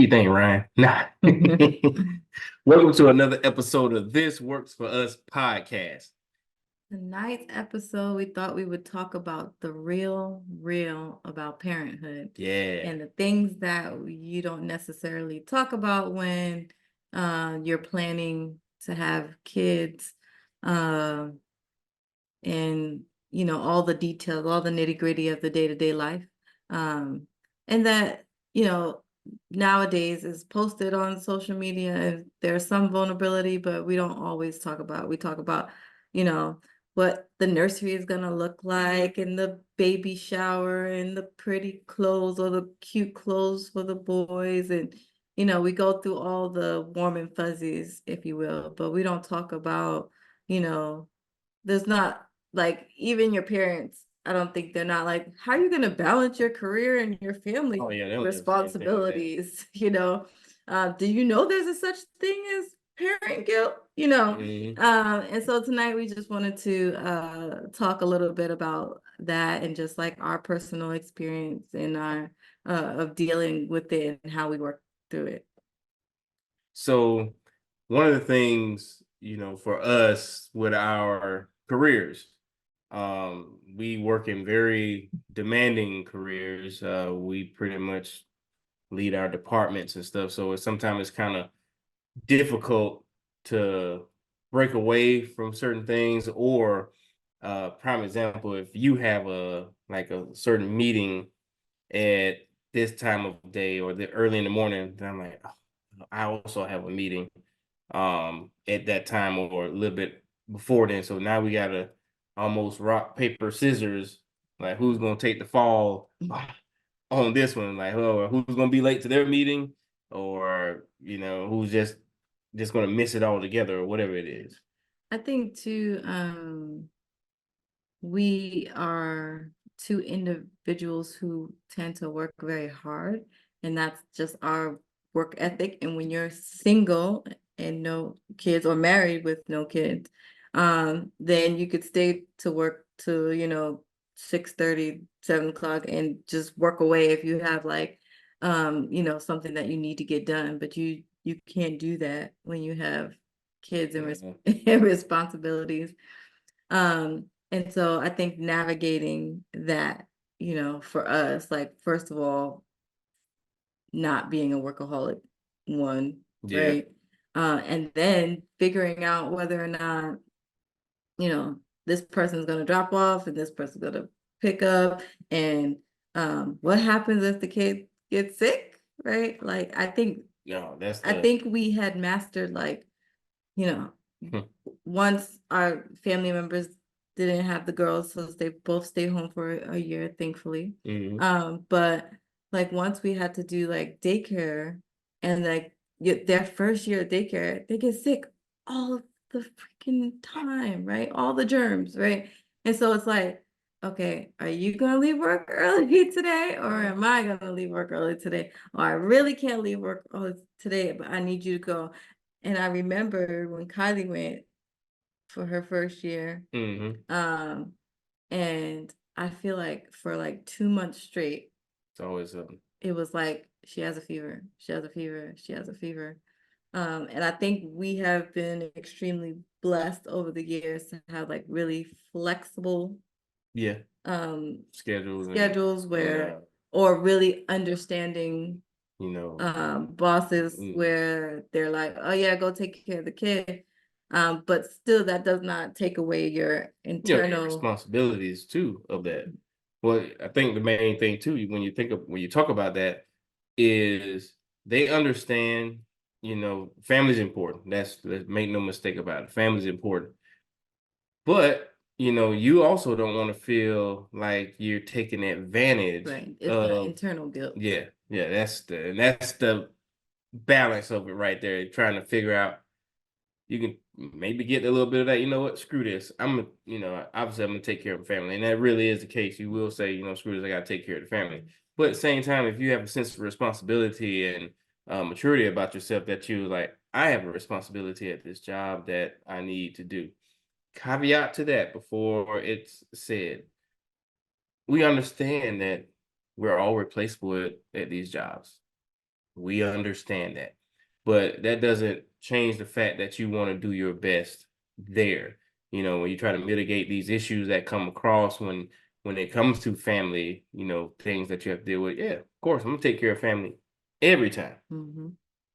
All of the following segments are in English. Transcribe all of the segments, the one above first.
think, Ryan? Nah. Welcome to another episode of This Works For Us podcast. Tonight's episode, we thought we would talk about the real about parenthood. Yeah. And the things that you don't necessarily talk about when you're planning to have kids, and all the details, all the nitty-gritty of the day-to-day life. And that, nowadays is posted on social media, and there's some vulnerability, but we don't always talk about. We talk about, what the nursery is gonna look like, and the baby shower, and the pretty clothes or the cute clothes for the boys, and we go through all the warm and fuzzies, if you will, but we don't talk about, there's not like, even your parents, I don't think they're not like, how are you going to balance your career and your family responsibilities? Do you know there's a such thing as parent guilt? And so tonight we just wanted to talk a little bit about that, and just like our personal experience and our of dealing with it and how we work through it. So one of the things, for us with our careers, we work in very demanding careers. We pretty much lead our departments and stuff. So sometimes it's kind of difficult to break away from certain things, or prime example, if you have a certain meeting at this time of day or the early in the morning, then I'm like, oh, I also have a meeting at that time or a little bit before then. So now we gotta almost rock, paper, scissors, like who's gonna take the fall on this one, like, oh, who's gonna be late to their meeting, or who's just gonna miss it all together, or whatever it is. I think too, we are two individuals who tend to work very hard, and that's just our work ethic. And when you're single and no kids, or married with no kids, then you could stay to work to 6:30, 7 o'clock, and just work away if you have like something that you need to get done. But you can't do that when you have kids and and responsibilities. And so I think navigating that, for us, like, first of all, not being a workaholic, one, Yeah. right? And then figuring out whether or not, this person's going to drop off and this person's going to pick up, and what happens if the kid gets sick, right? Like, I think we had mastered, like, once our family members didn't have the girls, so they both stayed home for a year, thankfully. But like, once we had to do like daycare, and like their first year of daycare, they get sick all the freaking time, right? All the germs, right? And so it's like, okay, are you gonna leave work early today, or am I gonna leave work early today? Or I really can't leave work early today, but I need you to go. And I remember when Kylie went for her first year, and I feel like for like 2 months straight, it's always something. It was like, she has a fever, she has a fever, she has a fever. And I think we have been extremely blessed over the years to have like really flexible schedules where, or really understanding bosses where they're like, oh yeah, go take care of the kid. But still, that does not take away your internal responsibilities too of that. Well, I think the main thing too, when you talk about that, is they understand, family's important. Let's make no mistake about it. Family's important. But you also don't want to feel like you're taking advantage. Right. It's the internal guilt. Yeah. That's the balance of it right there. Trying to figure out, you can maybe get a little bit of that. You know what? Screw this. Obviously I'm gonna take care of the family, and that really is the case. You will say, screw this. I gotta take care of the family. But at the same time, if you have a sense of responsibility and maturity about yourself, that you like, I have a responsibility at this job that I need to do. Caveat to that before it's said, we understand that we're all replaceable at these jobs. We understand that. But that doesn't change the fact that you want to do your best there. When you try to mitigate these issues that come across when it comes to family, things that you have to deal with. Yeah, of course, I'm gonna take care of family every time. Mm-hmm.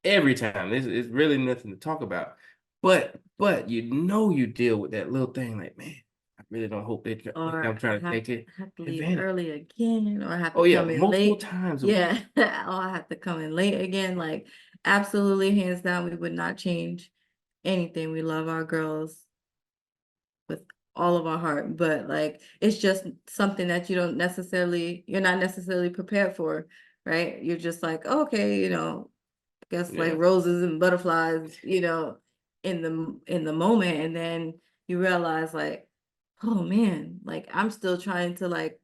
Every time. It's really nothing to talk about. But you deal with that little thing like, man, I really don't hope they think Or I'm trying to have take it have to leave advantage. early again, or have to Oh yeah, come in multiple late. times a week. Yeah, or I have to come in late again. Like, absolutely, hands down, we would not change anything. We love our girls with all of our heart, but like, it's just something that you're not necessarily prepared for, right? You're just like, oh, okay, I guess like Yeah. roses and butterflies, in the moment, and then you realize like, oh man, like I'm still trying to like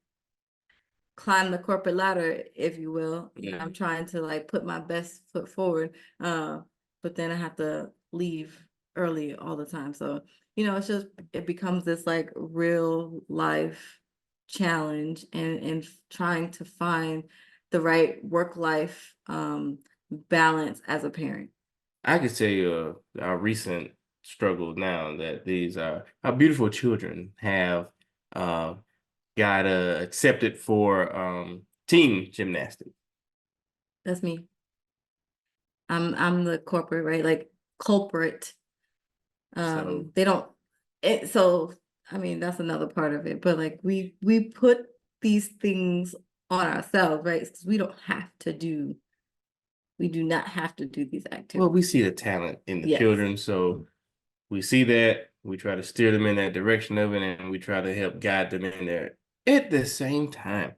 climb the corporate ladder, if you will. Yeah. I'm trying to like put my best foot forward. But then I have to leave early all the time. So, it becomes this like real life challenge, and trying to find the right work life balance as a parent. I could tell you our recent struggles now that these are our beautiful children have uh, got accepted for team gymnastics. That's me. I'm the corporate, right? Like culprit. So They don't so I mean that's another part of it, but like we put these things on ourselves, right? Because we do not have to do these well, activities. we see the talent in the Yes. children, so we see that, we try to steer them in that direction of it, and we try to help guide them in there. At the same time,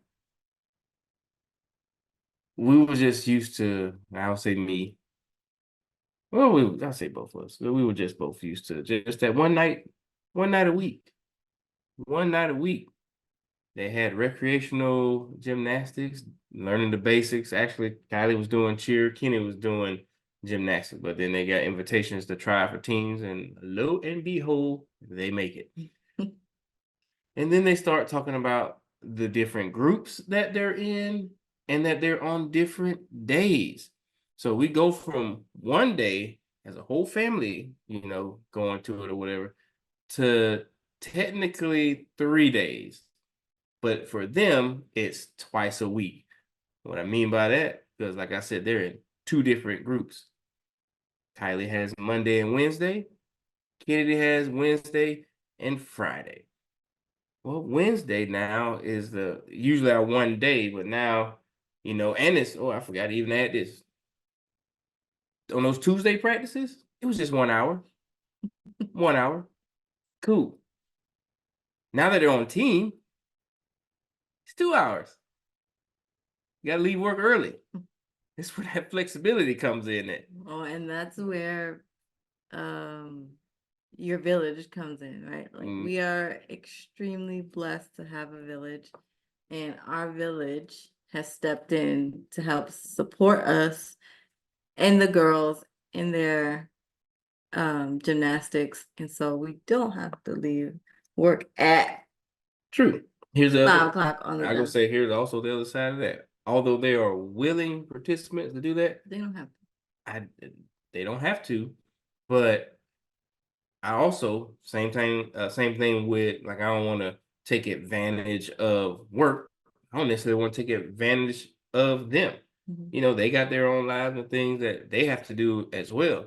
we were just used to, I would say me, well, I'll say both of us. We were just both used to just that one night a week, one night a week. They had recreational gymnastics, learning the basics. Actually, Kylie was doing cheer, Kenny was doing gymnastics, but then they got invitations to try for teams, and lo and behold, they make it. And then they start talking about the different groups that they're in and that they're on different days. So we go from one day as a whole family, going to it or whatever, to technically 3 days. But for them, it's twice a week. What I mean by that, because like I said, they're in two different groups. Kylie has Monday and Wednesday. Kennedy has Wednesday and Friday. Well, Wednesday now is the usually our one day, but now, and it's I forgot to even add this. On those Tuesday practices, it was just 1 hour. 1 hour. Cool. Now that they're on team, it's 2 hours. You gotta leave work early. That's where that flexibility comes in at. Oh, and that's where um your village comes in, right? Like Mm, we are extremely blessed to have a village, and our village has stepped in to help support us and the girls in their gymnastics, and so we don't have to leave work at true. Here's the other. 5 o'clock on the I go dot. say here's also the other side of that. Although they are willing participants to do that, They don't have to. I they don't have to, but I also same thing with like I don't want to take advantage of work. I don't necessarily want to take advantage of them. Mhm. They got their own lives and things that they have to do as well.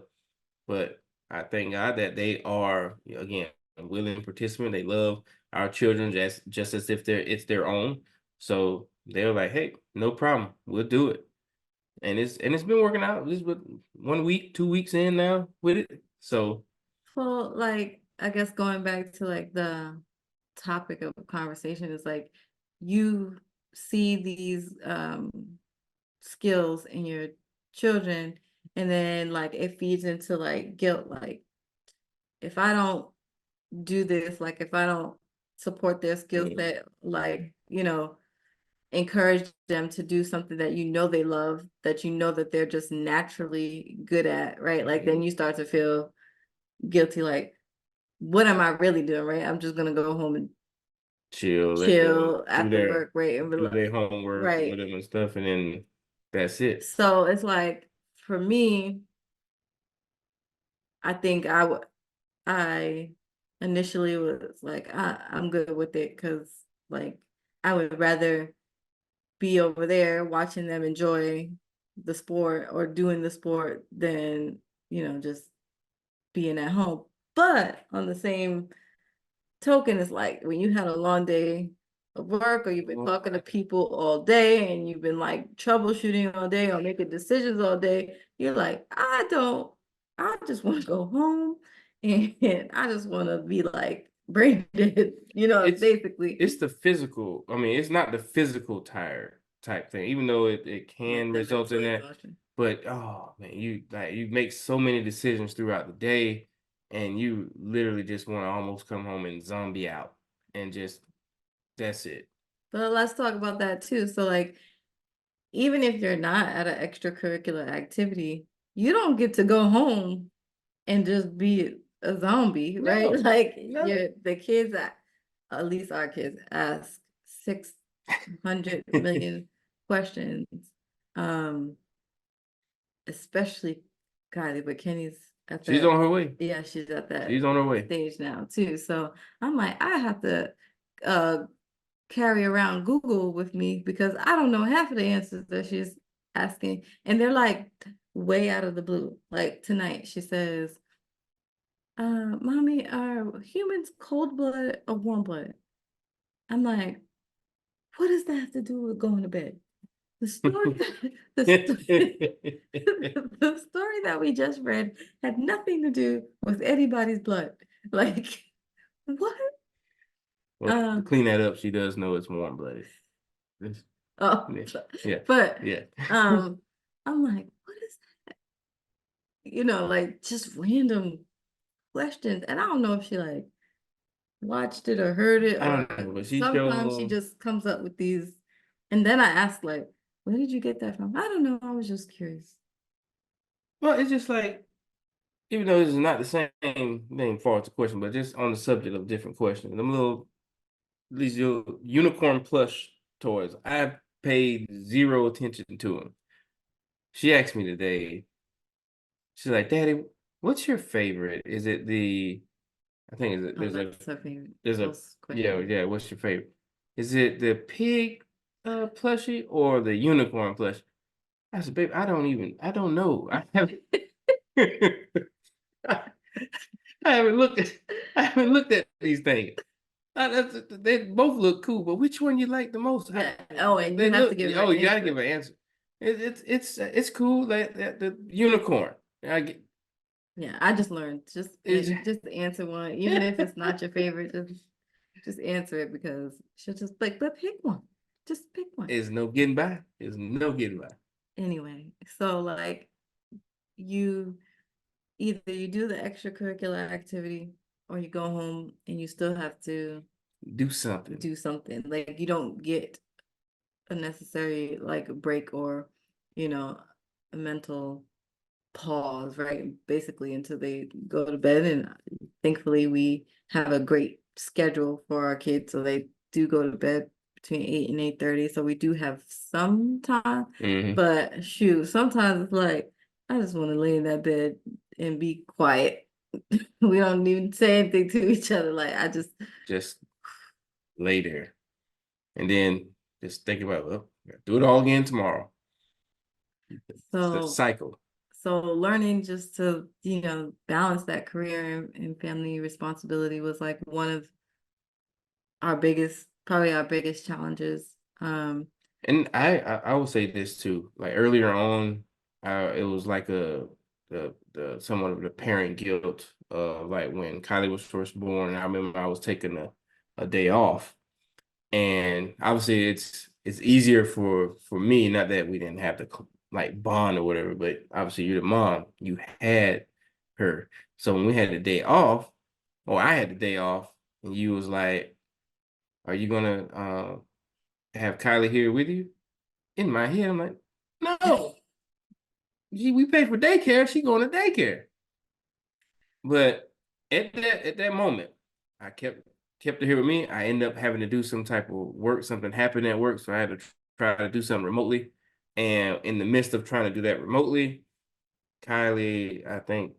But I thank God that they are again a willing participant. They love our children just as if it's their own. So they're like, hey, no problem, we'll do it. And it's been working out. This with 1 week, 2 weeks in now with it. So Well, like I guess going back to like the topic of conversation is like you see these skills in your children, and then like it feeds into like guilt, like if I don't do this, like if I don't support their skill mm, set, like encourage them to do something that they love, that that they're just naturally good at, right? Like then mm, you start to feel guilty, like what am I really doing, right? I'm just gonna go home and chill, let them chill after work, right? And do their homework with right. them and stuff, and then That's it. So it's like for me, I think I initially was like, I'm good with it because like I would rather be over there watching them enjoy the sport or doing the sport than, just being at home. But on the same token, it's like when you had a long day of work or you've been talking to people all day and you've been like troubleshooting all day or making decisions all day, you're like, I just want to go home and I just want to be like brain dead, It's basically. it's the physical. I mean, it's not the physical tired type thing, even though it can The result in mental that. exhaustion. But oh man, you make so many decisions throughout the day, and you literally just want to almost come home and zombie out and just that's it. But let's talk about that too. So like even if you're not at an extracurricular activity, you don't get to go home and just be a zombie, right? No, Like no. the kids at least our kids ask 600 million questions. Um, especially Kylie, but Kenny's at She's that, on her way. yeah, she's at that She's on her way. stage now too. So I'm like, I have to uh carry around Google with me because I don't know half of the answers that she's asking. And they're like way out of the blue. Like tonight, she says, Mommy, are humans cold blood or warm blood? I'm like, what does that have to do with going to bed? The story the story the story that we just read had nothing to do with anybody's blood. Like, what? Well, to Um, clean that up, she does know it's warm blooded. oh, Yeah, yeah, but yeah. I'm like, what is like just random questions. And I don't know if she like watched it or heard it, I or don't know, but she sometimes she showed. just comes up with these. And then I ask, like, where did you get that from? I don't know. I was just curious. Well, it's just like even though this is not the same thing far as the question, but just on the subject of different questions, them little these little unicorn plush toys, I paid zero attention to them. She asked me today. She's like, "Daddy, what's your favorite? Is it the? I think is it, Oh, that's her favorite. there's a Those yeah questions. yeah. What's your favorite? Is it the pig plushie or the unicorn plush?" I said, "Babe, I don't know. I haven't." I haven't looked at I haven't looked at these things. They both look cool, but which one you like the most? Yeah. Oh, and you They have to look. give her Oh, an you gotta give answer. an answer. It's cool. The unicorn. I get. Yeah, I just learned It's, just answer one, even if it's not your favorite. Just answer it because she'll just like, but pick one. Just pick one. it's no getting by. It's no getting by. Anyway, so like you either you do the extracurricular activity or you go home and you still have to Do something. do something. Like you don't get a necessary like break or, you know, a mental pause, right? Basically until they go to bed. And thankfully we have a great schedule for our kids. So they do go to bed between 8 and 8:30. So we do have some time. Hmm. But shoot, sometimes it's like I just want to lay in that bed and be quiet. We don't even say anything to each other. Like I just Just lay there, and then just think about, well, do it all again tomorrow. It's a so cycle. so learning just to, balance that career and family responsibility was like one of probably our biggest challenges. And I will say this too. Like earlier on, it was like the somewhat of the parent guilt. Like when Kylie was first born, I remember I was taking a day off, and obviously it's easier for me. Not that we didn't have the like bond or whatever, but obviously you're the mom. You had her, so when we had the day off, or I had the day off, and you was like, "Are you gonna have Kylie here with you?" In my head, I'm like, no, we pay for daycare. She going to daycare. But at that moment, I kept her here with me. I ended up having to do some type of work. Something happened at work, so I had to try to do something remotely. And in the midst of trying to do that remotely, Kylie, I think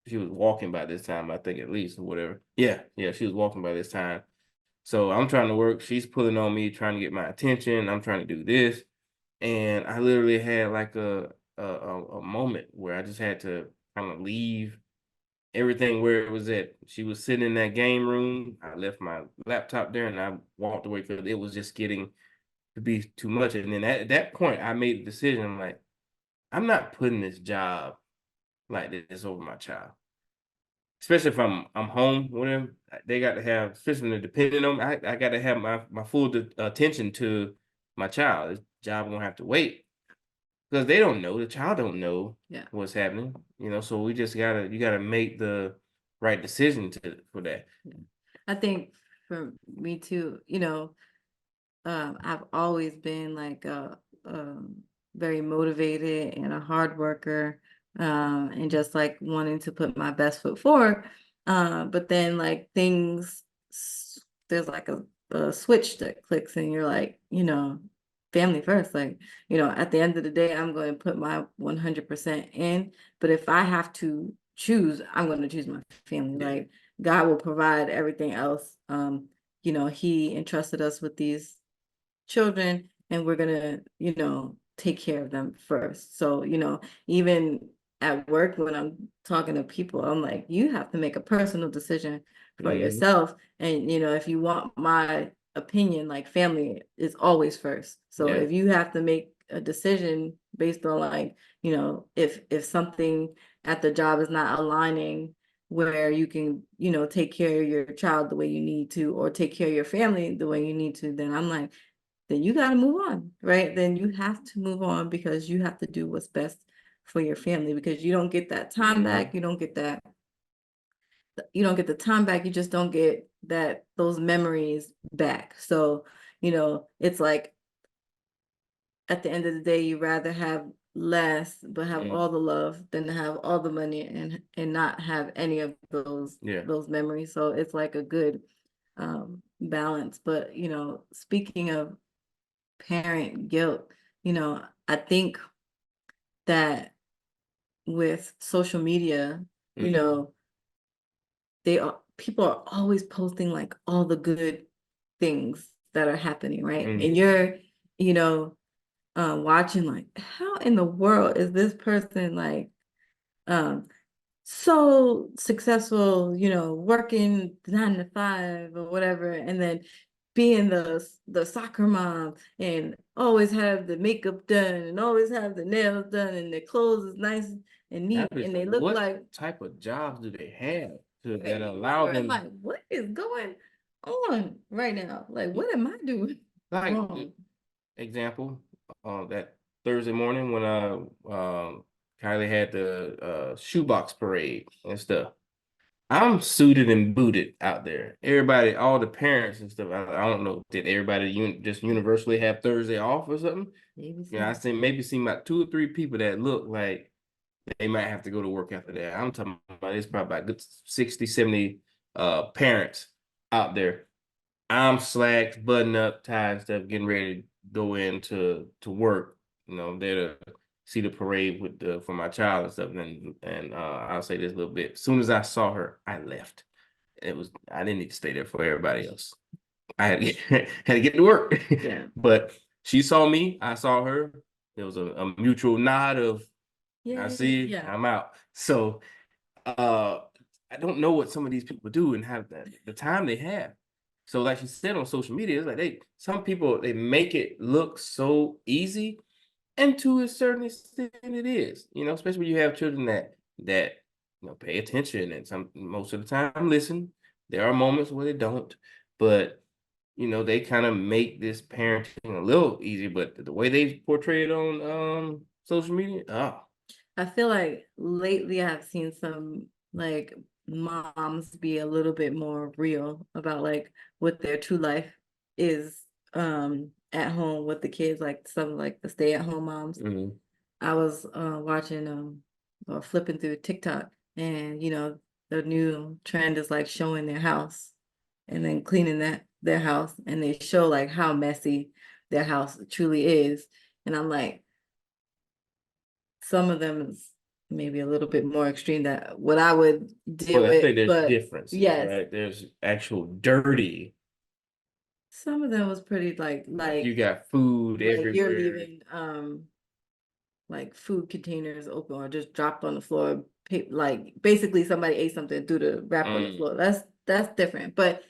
she was walking by this time, I think at least, or whatever. Yeah, yeah, she was walking by this time. So I'm trying to work. She's pulling on me, trying to get my attention. I'm trying to do this. And I literally had like a moment where I just had to kind of leave everything where it was at. She was sitting in that game room. I left my laptop there and I walked away because it was just getting to be too much. And then at that point, I made the decision. I'm like, I'm not putting this job like this over my child. Especially if I'm home with them, they got to have, especially when they're depending on me, I got to have my full attention to my child. This job gonna have to wait because they don't know, the child don't know Yeah. what's happening, so we just you gotta make the right decision for that. Yeah. I think for me too, I've always been like a very motivated and a hard worker, and just like wanting to put my best foot forward. But then like there's like a switch that clicks, and you're like, family first. Like, at the end of the day, I'm going to put my 100% in. But if I have to choose, I'm going to choose my family. Yeah. Like, God will provide everything else. He entrusted us with these children, and we're gonna, take care of them first. So, even at work when I'm talking to people, I'm like, you have to make a personal decision for Mhm. yourself. And, if you want my opinion, like family is always first. So Yeah. if you have to make a decision based on like, if something at the job is not aligning where you can, take care of your child the way you need to, or take care of your family the way you need to, then I'm like, then you got to move on, right? Then you have to move on because you have to do what's best for your family, because you don't get that time Mhm. back. You don't get the time back. You just don't get those memories back. So, it's like at the end of the day, you rather have less but have Mhm. all the love than to have all the money and not have any of Yeah. those memories. So it's like a good balance. But speaking of parent guilt, I think that with social media, you Mhm. know, people are always posting like all the good things that are happening, right? And Mhm. you're, you know, watching like, how in the world is this person like um so successful, working 9 to 5 or whatever, and then being the soccer mom and always have the makeup done and always have the nails done and their clothes is nice and neat and they look What like, type of jobs do they have that right? allow You're them, like, what is going on right now? Like, what am I doing like, wrong? example, that Thursday morning when Kylie had the shoebox parade and stuff. I'm suited and booted out there. Everybody, all the parents and stuff. I don't know. Did everybody just universally have Thursday off or something? Maybe Yeah, I so. seen about 2 or 3 people that look like they might have to go to work after that. I'm talking about it's probably about good 60, 70 parents out there. I'm slacks, button up, tie and stuff, getting ready to go to work. There to see the parade for my child and stuff. And I'll say this a little bit. As soon as I saw her, I left. I didn't need to stay there for everybody else. I had to had to get to work. Yeah. But she saw me, I saw her. There was a mutual nod of I Yeah. see you, Yeah. I'm out. So uh I don't know what some of these people do and have the time they have. So like you said on social media, it's like some people they make it look so easy, and to a certain extent it is. Especially when you have children that pay attention and some most of the time listen. There are moments where they don't, but they kind of make this parenting a little easier, but the way they portray it on social media, oh. I feel like lately I've seen some like moms be a little bit more real about like what their true life is at home with the kids, like some like the stay-at-home moms. Mhm. I was watching or flipping through TikTok, and the new trend is like showing their house and then cleaning their house, and they show like how messy their house truly is. And I'm like, some of them is maybe a little bit more extreme that what I would deal Well, I with, think there's but differences, yes, right? There's actual dirty. some of them was pretty Like you got food like you're everywhere. leaving like food containers open or just dropped on the floor. Like basically somebody ate something and threw the wrap on the Mm. floor. That's different. But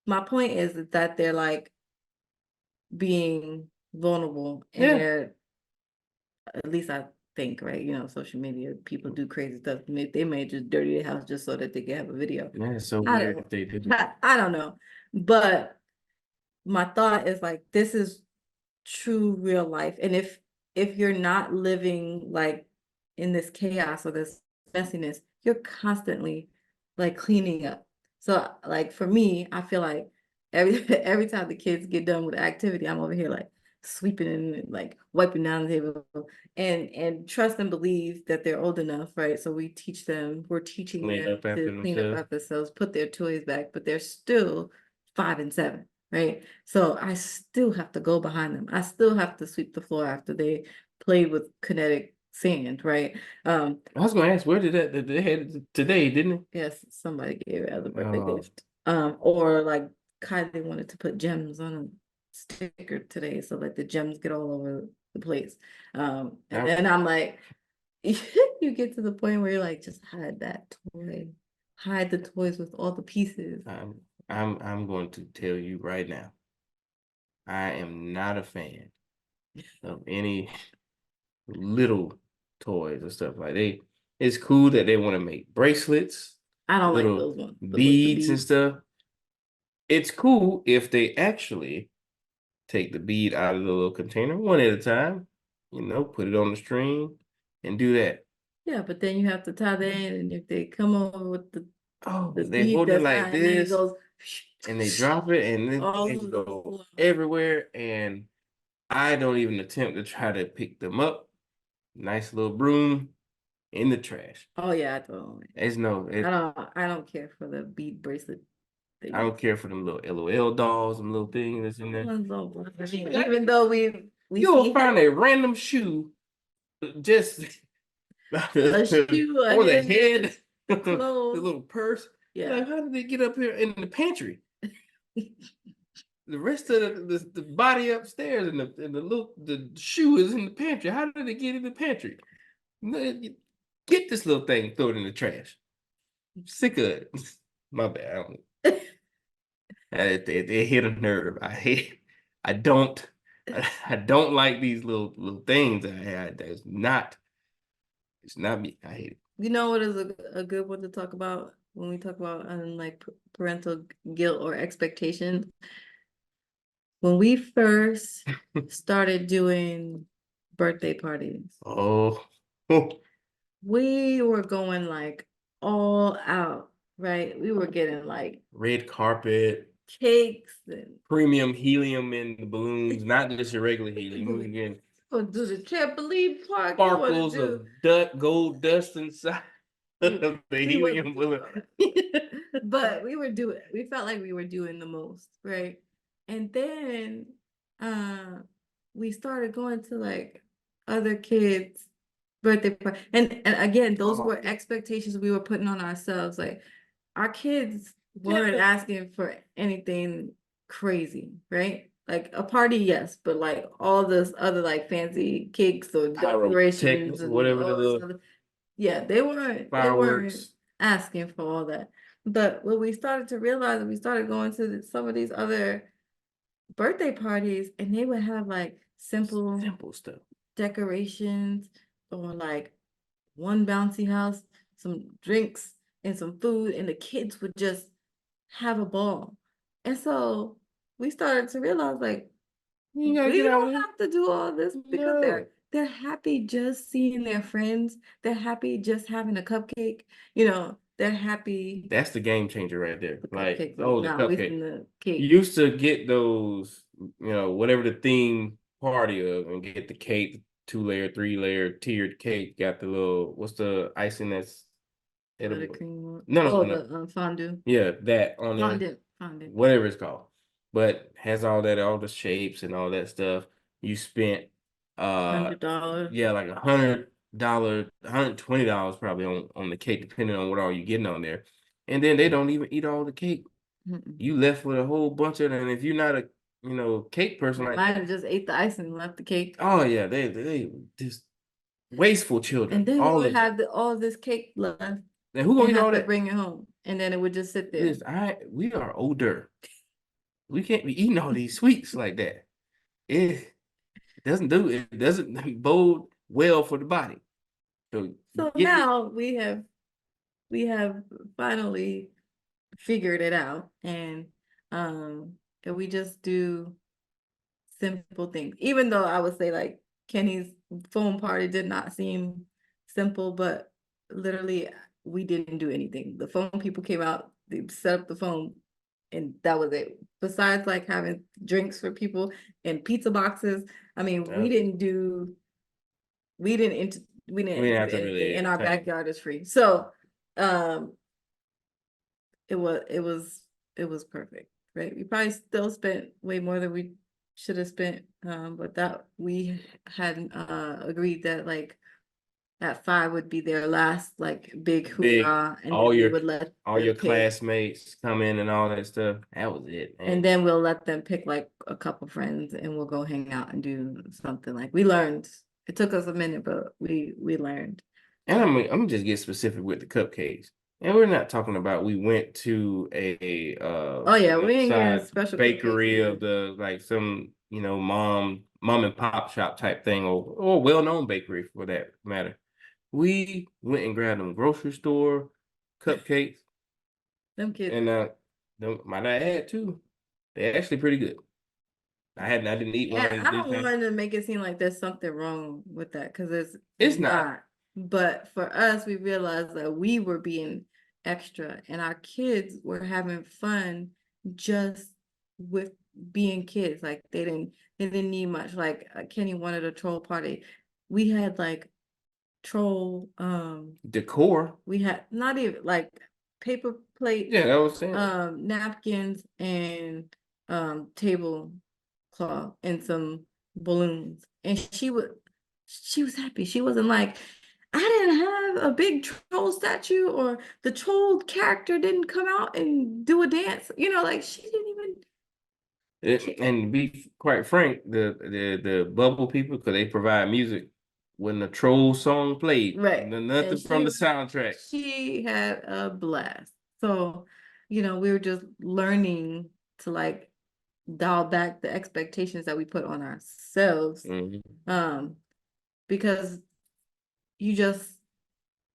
my point is that they're like being vulnerable and Yeah, they're, at least I think, right? You know, social media, people do crazy stuff. They may just dirty their house just so that they can have a video. man, it's so I weird don't if they do. I don't know. But my thought is like this is true real life. And if you're not living like in this chaos or this messiness, you're constantly like cleaning up. So like for me, I feel like every time the kids get done with activity, I'm over here like sweeping and like wiping down the table and trust and believe that they're old enough, right? So we're teaching Clean them up to after clean up themselves. after themselves, put their toys back, but they're still 5 and 7, right? So I still have to go behind them. I still have to sweep the floor after they played with kinetic sand, right? I was gonna ask, where did they had it today, didn't Yes, somebody gave it as a it? birthday gift. Or like Kylie wanted to put gems on a sticker today, so like the gems get all over the place. And I, then I'm like, you get to the point where you're like, just hide that toy, hide the toys with all the pieces. I'm going to tell you right now, I am not a fan of any little toys or stuff like they. It's cool that they want to make bracelets, I don't like little those ones, with the beads and beads. stuff. It's cool if they actually take the bead out of the little container one at a time, put it on the string and do that. Yeah, but then you have to tie that in, and if they come over with Oh, the but they bead hold it that's like not, and then it this goes and they drop it and then all they over the go floor. everywhere. And I don't even attempt to try to pick them up. Nice little broom in the trash. Oh yeah, I don't. It's no, it, I don't care for the bead bracelet I things. don't care for them little LOL dolls, them little things that's in Those there. ones don't bother me. Even though we You'll see find a random shoe just a shoe, a or the headband, head, the clothes. little purse. You're Yeah. like, how did they get up here in the pantry? The rest of the body upstairs and the shoe is in the pantry. How did it get in the pantry? Get this little thing, throw it in the trash. I'm sick of it. My bad. I don't, it hit a nerve. I don't. I don't like these little things. That's not. It's not me. I hate it. You know what is a good one to talk about when we talk about like parental guilt or expectations? When we first started doing birthday parties, Oh, we were going like all out, right? We were getting like red carpet, cakes and premium helium in the balloons, not just your regular helium. We we were getting gonna do the trampoline park. We want to sparkles do of gold dust inside we of the we were helium balloon. but we felt like we were doing the most, right? And then uh we started going to like other kids' birthday party. And again, those Oh, were expectations we were putting on ourselves. Like our kids weren't yeah. asking for anything crazy, right? Like a party, yes, but like all this other like fancy cakes or Pyrotech, decorations and whatever the all this little other, yeah, they weren't fireworks. asking for all that. But what we started to realize, we started going to some of these other birthday parties, and they would have like simple Simple stuff. decorations or like one bouncy house, some drinks and some food, and the kids would just have a ball. And so we started to realize like You ain't gotta we get out of don't there. have to do all this because No. they're happy just seeing their friends. They're happy just having a cupcake. They're happy. That's the game changer right there. The Like, cupcake was oh, the not cupcake. wasting the You cake. used to get those, whatever the theme party of, and get the cake, 2-layer, 3-layer tiered cake. Got the little, what's the icing that's edible? Buttercream. No, no, Oh, no. the fondue. Yeah, that on there, Fondant. Fondant. whatever it's called. But has all that, all the shapes and all that stuff. You spent $100. Yeah, like $100, $120 probably on the cake, depending on what all you're getting on there. And then they don't even eat all the cake. Mm-mm. You left with a whole bunch of it. And if you're not a cake person They like might that, have just ate the icing and left the cake. oh yeah, they just wasteful And children. then we All would this. have all this cake left And who gonna and eat have all to that? bring it home. And then it would just sit there. Listen, we are older. We can't be eating all these sweets like that. It it doesn't bode well for the body. So So get it. now we have finally figured it out, and we just do simple things. Even though I would say like Kenny's phone party did not seem simple, but literally we didn't do anything. The phone people came out, they set up the phone, and that was it. Besides like having drinks for people and pizza boxes, I mean, we Uh, didn't do we didn't int- we we didn't didn't do have to anything, really and our touch. backyard is free. So um it was perfect, right? We probably still spent way more than we should have spent, but that we had agreed that like at 5 would be their last like big Big hoorah, and all then we your would let all them your pick, classmates come in and all that stuff. That was it, and man. then we'll let them pick like a couple friends, and we'll go hang out and do something. Like we learned. It took us a minute, but we learned. And I'm gonna just get specific with the cupcakes. And we're not talking about we went to a Oh yeah, we ain't getting side special cupcakes bakery of either. the like some mom and pop shop type thing or well-known bakery for that matter. We went and grabbed them grocery store cupcakes Them kids. and might I add too, they're actually pretty good. I didn't eat one Yeah, of I these don't things. want to make it seem like there's something wrong with that because it's It's not. not. But for us, we realized that we were being extra and our kids were having fun just with being kids. Like they didn't need much. Like Kenny wanted a troll party. We had like troll Decor. we had not even like paper plates, Yeah, that was saying. napkins, and tablecloth and some balloons. And she was happy. She wasn't like, I didn't have a big troll statue or the troll character didn't come out and do a dance. Like she didn't even care. And to be quite frank, the bubble people, because they provide music when the troll song played, Right. And nothing from the soundtrack. she had a blast. So, we were just learning to like dial back the expectations that we put on ourselves. Mhm. Um, because you just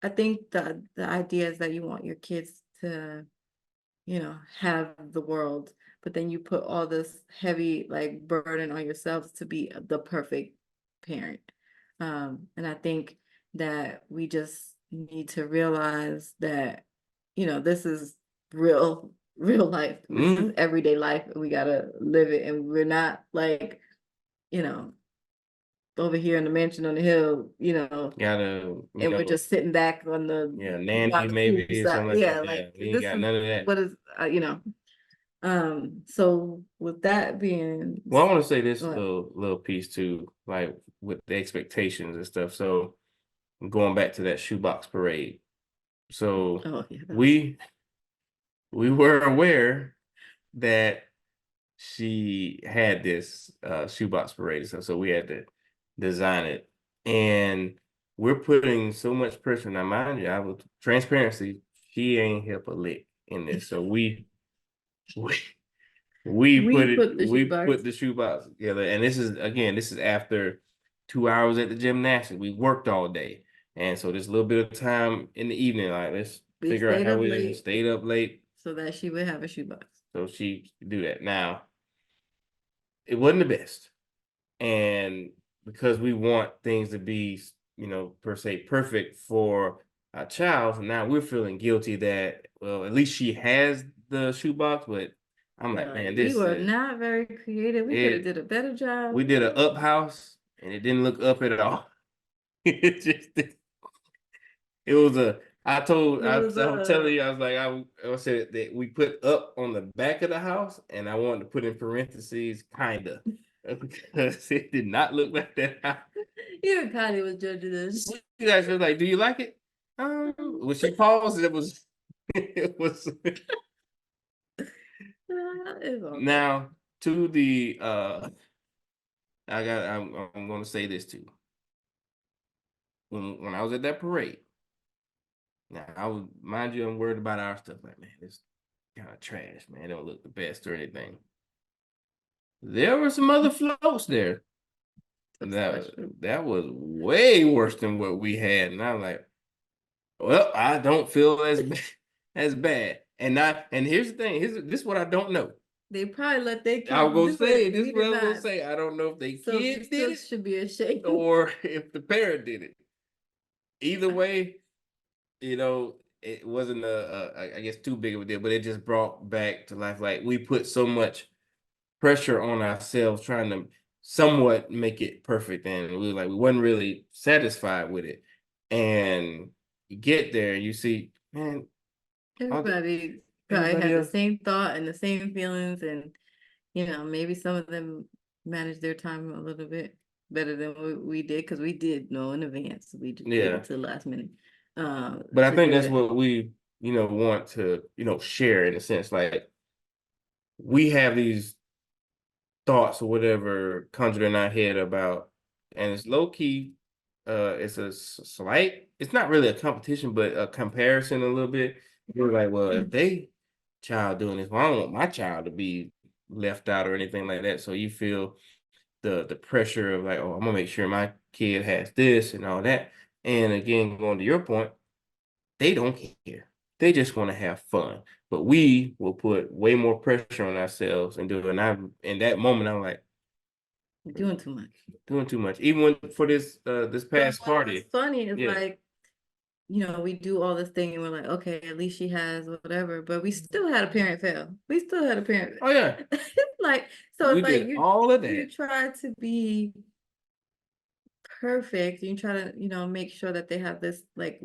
I think the idea is that you want your kids to, have the world, but then you put all this heavy like burden on yourselves to be the perfect parent. And I think that we just need to realize that, this is real life. This is Mhm. everyday life, and we gotta live it. And we're not like, you know, over here in the mansion on the hill, Gotta, and we're just sitting back on the yeah, nanny on the maybe pool or side. something like Yeah, that. Yeah, like we ain't this got is none of that. what is so with that being Well, I want to say this what little piece too, like with the expectations and stuff. So going back to that shoebox parade. So oh yeah, that was we we were aware that she had this shoebox parade and stuff, so we had to design it. And we're putting so much pressure. Now, mind you, I was transparency, she ain't help a lick in this. So we we put the we shoebox. put the shoebox together. And this is after 2 hours at the gymnastics. We worked all day. And so there's a little bit of time in the evening, like let's We figure out stayed how up we late stayed up late so that she would have a shoebox. so she could do that. Now, it wasn't the best. And because we want things to be, per se perfect for a child, so now we're feeling guilty that, well, at least she has the shoebox, but I'm like, man, We this were is not very creative. We could have it. did a better job. We did an up house and it didn't look up at all. It just it was a It was I'm telling you, I was like, I said that we put up on the back of the house, and I wanted to put in parentheses kinda because it did not look like that house. Even Kylie was judging this. You guys were like, "Do you like it?" When she paused, it was, it was. It's all good. Now to the I'm gonna say this too. When I was at that parade, now I was, mind you, I'm worried about our stuff. Like, man, it's kind of trash, man. It don't look the best or anything. There were some other floats there that Special. that was way worse than what we had, and I'm like, well, I don't feel as bad. And here's the thing. This is what I don't know. They probably let their I kids was gonna do say it. this We is what did I was gonna not. say. I don't know if the So you kid did still it should be ashamed. or if the parent did it. Either way, it wasn't I guess too big of a deal, but it just brought back to life. Like we put so much pressure on ourselves trying to somewhat make it perfect, and we wasn't really satisfied with it. And you get there, and you see, man, Everybody probably everybody had the else. same thought and the same feelings, and maybe some of them managed their time a little bit better than we did because we did know in advance. We just waited Yeah, till the last minute but I to think do that's it. what we want to share in a sense. Like we have these thoughts or whatever conjured in our head about, and it's low key. It's a slight. It's not really a competition, but a comparison a little bit. We're like, well, if they child doing this, well, I don't want my child to be left out or anything like that. So you feel the pressure of like, oh, I'm gonna make sure my kid has this and all that. And again, going to your point, they don't care. They just want to have fun. But we will put way more pressure on ourselves and do it. And I in that moment, I'm like, Doing too much. doing too much. Even when for this But past what's party. funny is Yeah. like, we do all this thing and we're like, okay, at least she has whatever, but we still had a parent fail. We still had a parent. Oh yeah. Like, so We it's like did all of you that. try to be perfect. You try to, make sure that they have this like,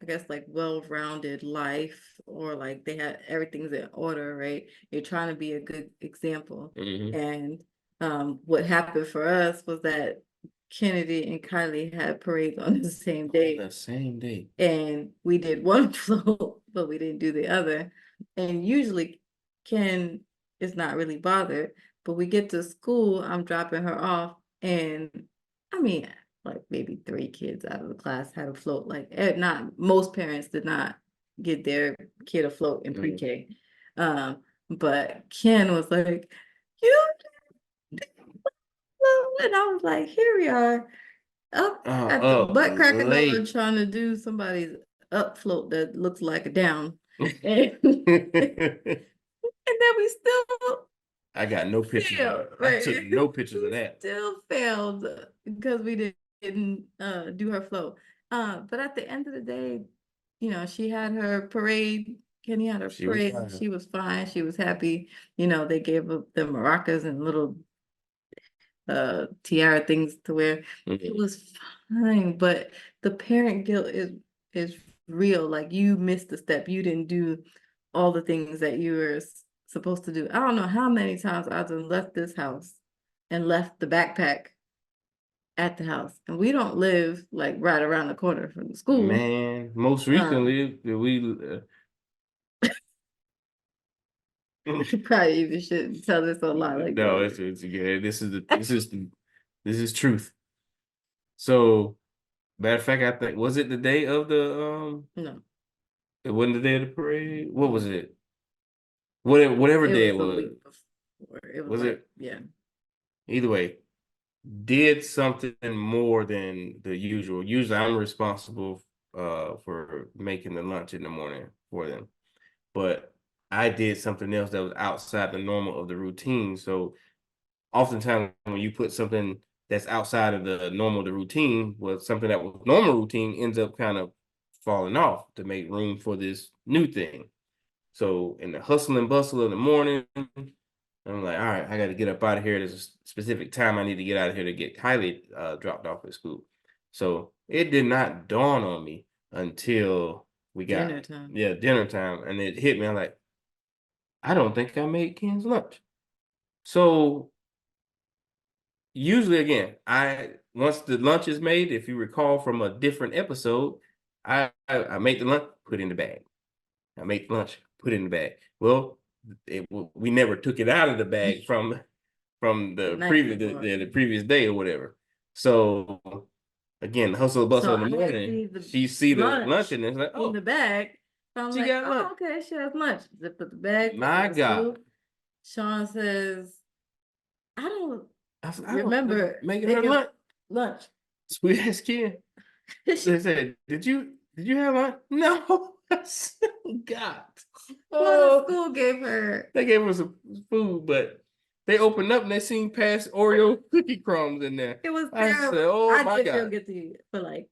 I guess like well-rounded life, or like they had everything's in order, right? You're trying to be a good example. Hmm. And what happened for us was that Kennedy and Kylie had parades on the same On day, the same day. and we did one float, but we didn't do the other. And usually Ken is not really bothered, but we get to school, I'm dropping her off, and I mean, like maybe 3 kids out of the class had a float. Like not most parents did not get their kid a float in Mhm. pre-K. But Ken was like, you did float. And I was like, here we are up at the Up butt crack of dawn late. trying to do somebody's up float that looks like a down. And, and then we still I got no pictures of failed, it. I took right? no pictures of We that. still failed because we didn't do her float. But at the end of the day, she had her parade. Kenny had her She was parade. fine. She was fine. She was happy. They gave up the maracas and little tiara things to wear. It Mhm. was fine, but the parent guilt is real. Like you missed a step. You didn't do all the things that you were supposed to do. I don't know how many times I've done left this house and left the backpack at the house. And we don't live like right around the corner from the school. Man, most Um, recently we probably even shouldn't tell this a lot like no, that. it's yeah, this is truth. So matter of fact, I think was it the day of the No, it wasn't the day of the parade? What was no. it? Whatever It day was it the was. week before. It was Was like, it yeah. either way? Did something more than the usual. Usually I'm responsible for making the lunch in the morning for them. But I did something else that was outside the normal of the routine. So oftentimes when you put something that's outside of the normal, the routine, well, something that was normal routine ends up kind of falling off to make room for this new thing. So in the hustle and bustle of the morning, I'm like, all right, I got to get up out of here. There's a specific time I need to get out of here to get Kylie dropped off at school. So it did not dawn on me until we got, Dinner time. yeah, dinner time. And it hit me. I'm like, I don't think I made Ken's lunch. So usually, again, once the lunch is made, if you recall from a different episode, I make the lunch, put in the bag. I make lunch, put in the bag. Well, we never took it out of the bag from The the night previous before. the previous day or whatever. So again, hustle bustle So in the I morning. see the She see the lunch lunch and it's like, in oh, the bag. So I'm she like, got oh, lunch. okay, she has lunch. Zip up the bag, put My in the God. soup. Sean says, I don't I said, I don't remember making her making lunch. lunch. Sweet ass kid. They said, did you have lunch? No. I said, God. Well, the Oh, school gave her. they gave us some food, but they opened up and they seen past Oreo cookie crumbs in there. It was I terrible. said, oh I my did feel God. guilty for like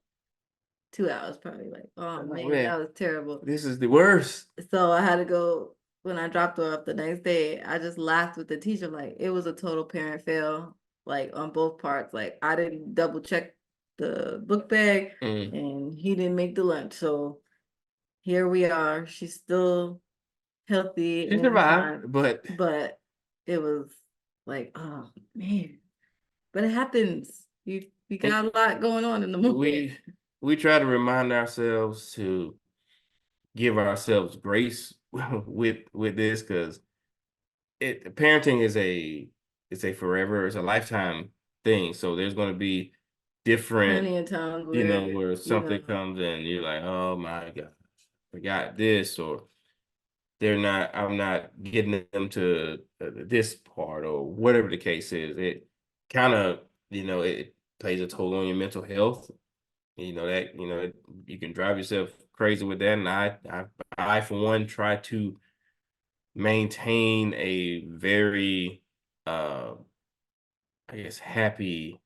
2 hours, probably. Like, oh Oh man, man, that was terrible. this is the worst. So I had to go when I dropped her off the next day. I just laughed with the teacher, like it was a total parent fail, like on both parts. Like I didn't double check the book bag, Mm. and he didn't make the lunch. So here we are. She's still healthy She and survived, fine, but but it was like, oh man. But it happens. You and got a lot going on in the moment. we try to remind ourselves to give ourselves grace with this because it parenting is a forever, it's a lifetime thing. So there's going to be different, Plenty of times you know, where, where you something know, comes and you're like, oh my God, forgot this, or they're not, I'm not getting them to this part, or whatever the case is. It kind of, it plays a toll on your mental health. You can drive yourself crazy with that. And I for one, try to maintain a very, uh, I guess, happy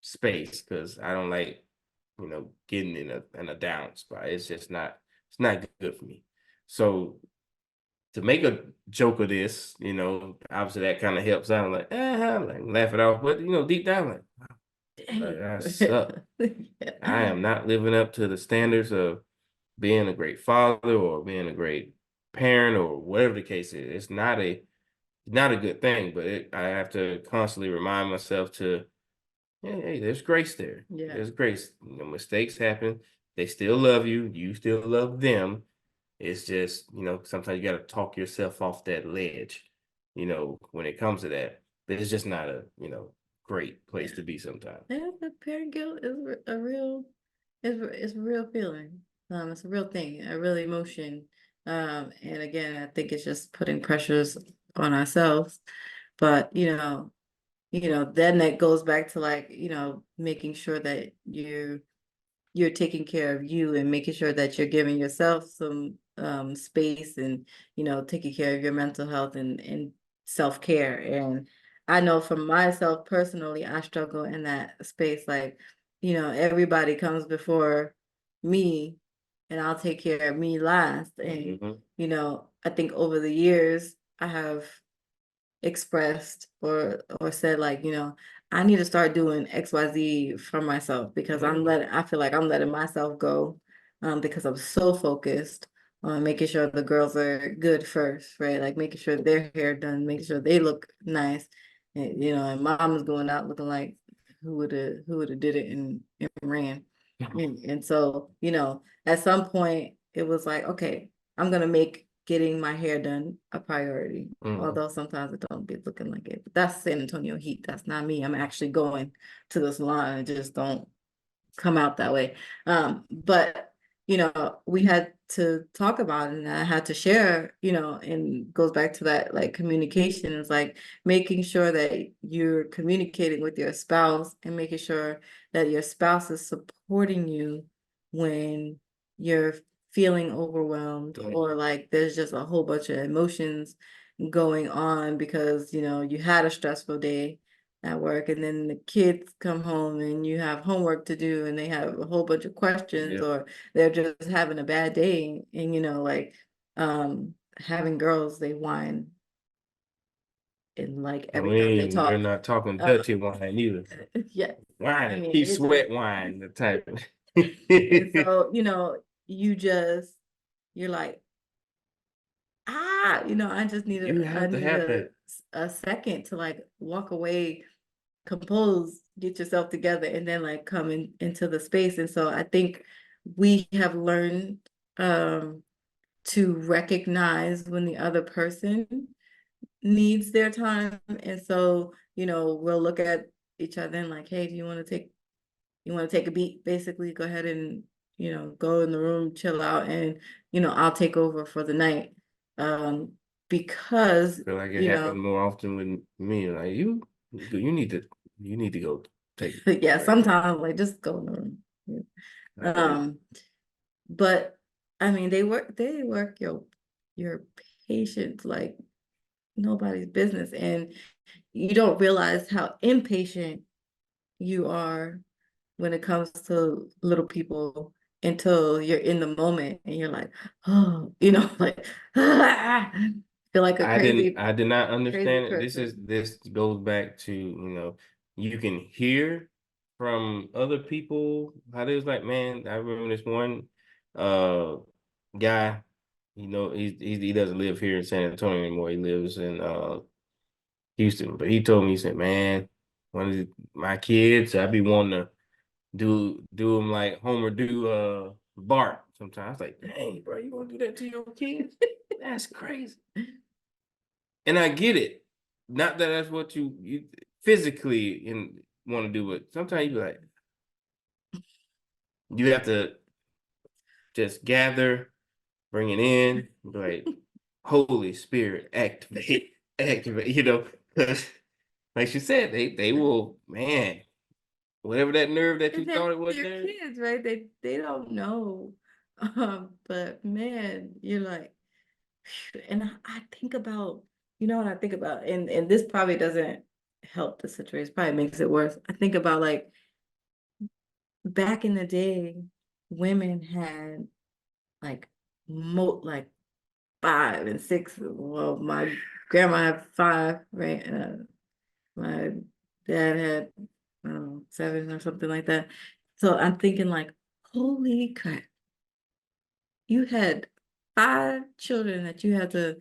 space because I don't like, getting in a down spot. It's not good for me. So to make a joke of this, obviously that kind of helps out. I'm like, I'm like laugh it off, but deep down, like, dang. I suck. I Yeah. am not living up to the standards of being a great father or being a great parent or whatever the case is. It's not a good thing, but I have to constantly remind myself to, hey, there's grace there. Yeah. There's grace. Mistakes happen. They still love you. You still love them. It's just, sometimes you got to talk yourself off that ledge, when it comes to that. But it's just not a great place Yeah. to be sometimes. Yeah, but parent guilt is a real, it's a real feeling. It's a real thing, a real emotion. And again, I think it's just putting pressures on ourselves. But then that goes back to like, making sure that you're taking care of you and making sure that you're giving yourself some space and taking care of your mental health and self-care. And I know for myself personally, I struggle in that space. Like, everybody comes before me and I'll take care of me last. And Mhm. I think over the years I have expressed or said like, I need to start doing XYZ for myself because I feel like I'm letting myself go because I'm so focused on making sure the girls are good first, right? Like making sure their hair done, making sure they look nice. And mom is going out looking like who would have did it and ran. And so, at some point it was like, okay, I'm gonna make getting my hair done a priority. Mhm. Although sometimes it don't be looking like it. But that's San Antonio heat. That's not me. I'm actually going to the salon and just don't come out that way. But we had to talk about it and I had to share, and goes back to that like communication. It's like making sure that you're communicating with your spouse and making sure that your spouse is supporting you when you're feeling overwhelmed or like there's just a whole bunch of emotions going on because you had a stressful day at work and then the kids come home and you have homework to do and they have a whole bunch of questions Yeah. or they're just having a bad day and like having girls they whine and like I every time they mean, we're talk not talking uh dirty wine either. yeah, I Wine, mean he it's just sweat wine, the type. and so you just you're like I just You I have to need have that. a second to like walk away compose, get yourself together, and then like come into the space. And so I think we have learned to recognize when the other person needs their time. And so, we'll look at each other and like, hey, do you want to take a beat? Basically, go ahead and, go in the room, chill out, and, I'll take over for the night. Because, I feel like it happens more often with me. Like you need to go take a yeah, break. sometimes like just go in the room. Yeah. I get it. But I mean, they work your patience like nobody's business, and you don't realize how impatient you are when it comes to little people until you're in the moment and you're like, oh, like feel like a I did not crazy understand it. person. This goes back to, you can hear from other people how they was like, man, I remember this one uh guy, he doesn't live here in San Antonio anymore. He lives in Houston. But he told me, he said, man, my kids, I be wanting to do them like Homer do Bart sometimes. I was like, dang, bro, you gonna do that to your kids? That's crazy. And I get it. Not that that's what you physically want to do, but sometimes you be like, you have to just gather, bring it in, be like, Holy Spirit, activate, activate, 'cause like she said, they will, man, whatever that nerve that you And thought it was they're there. kids, right? They don't know. But man, you're like, and I think about, what I think about, and this probably doesn't help the situation, probably makes it worse. I think about like back in the day, women had like like 5 and 6. Well, my grandma had 5, right? My dad had, I don't know, 7 or something like that. So I'm thinking like, holy crap, you had 5 children that you had to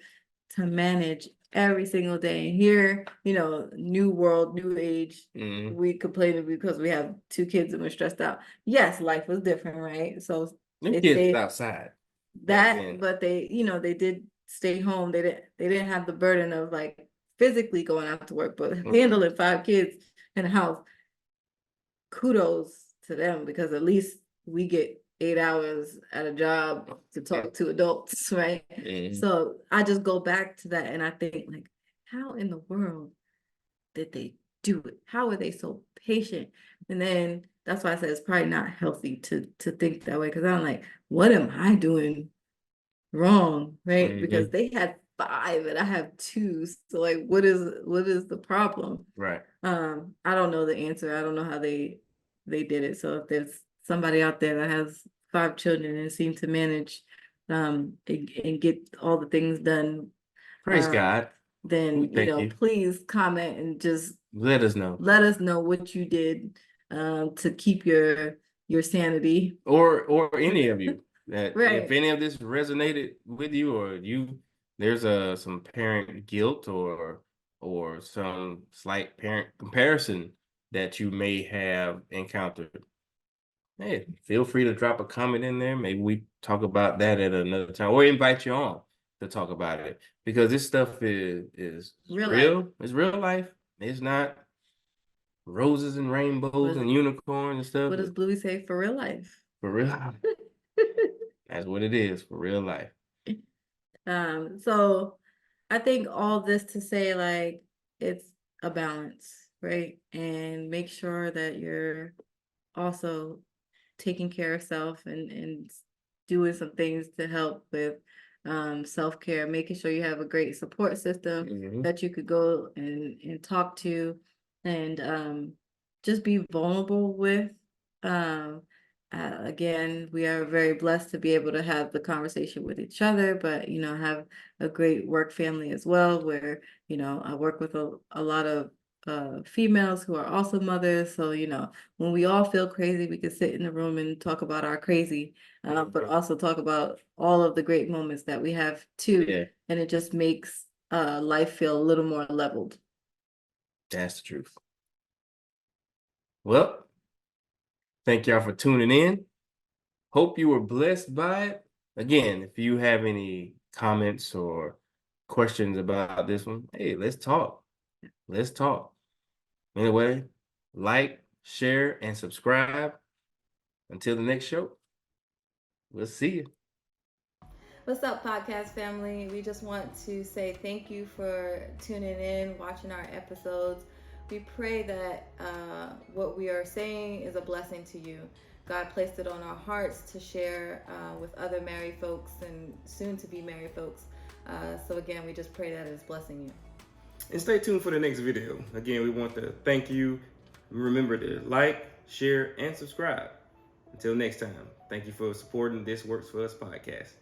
manage every single day. And here, new world, new age, Mm-hmm. we complain because we have 2 kids and we're stressed out. Yes, life was different, right? So Them they kids was stayed outside back that, then. but they did stay home. They didn't have the burden of like physically going out to work, but Mm-hmm. handling 5 kids in the house. Kudos to them, because at least we get 8 hours at a job to talk to adults, right? Mm-hmm. So I just go back to that and I think like, how in the world did they do it? How are they so patient? And then that's why I said it's probably not healthy to think that way, because I'm like, what am I doing wrong, right? Because Mm-hmm. they had 5 and I have 2. So like, what is the problem? Right. I don't know the answer. I don't know how they did it. So if there's somebody out there that has 5 children and seem to manage and get all the things done, Praise uh, God. We then thank you. please comment and just Let us know. let us know what you did to keep your sanity. Or any of you, that if Right. any of this resonated with you, or there's some parent guilt or some slight parent comparison that you may have encountered. Hey, feel free to drop a comment in there. Maybe we talk about that at another time, or invite you on to talk about it, because this stuff is Real life. real. It's real life. It's not roses and rainbows What and unicorns and stuff. what does Bluey say for real life? For real. That's what it is, for real life. So I think all this to say like it's a balance, right? And make sure that you're also taking care of self and doing some things to help with self-care, making sure you have a great support system Mhm. that you could go and talk to, and just be vulnerable with. Um, again, we are very blessed to be able to have the conversation with each other, but have a great work family as well, where I work with a lot of females who are also mothers. So when we all feel crazy, we can sit in the room and talk about our crazy, but also talk about all of the great moments that we have too. Yeah, And it just makes life feel a little more leveled. that's the truth. Well, thank y'all for tuning in. Hope you were blessed by it. Again, if you have any comments or questions about this one, hey, let's talk. Let's talk. Anyway, like, share, and subscribe. Until the next show, we'll see you. What's up, podcast family? We just want to say thank you for tuning in, watching our episodes. We pray that what we are saying is a blessing to you. God placed it on our hearts to share with other married folks and soon to be married folks. So, again, we just pray that it's blessing you. And stay tuned for the next video. Again, we want to thank you. Remember to like, share, and subscribe. Until next time, thank you for supporting This Works For Us podcast.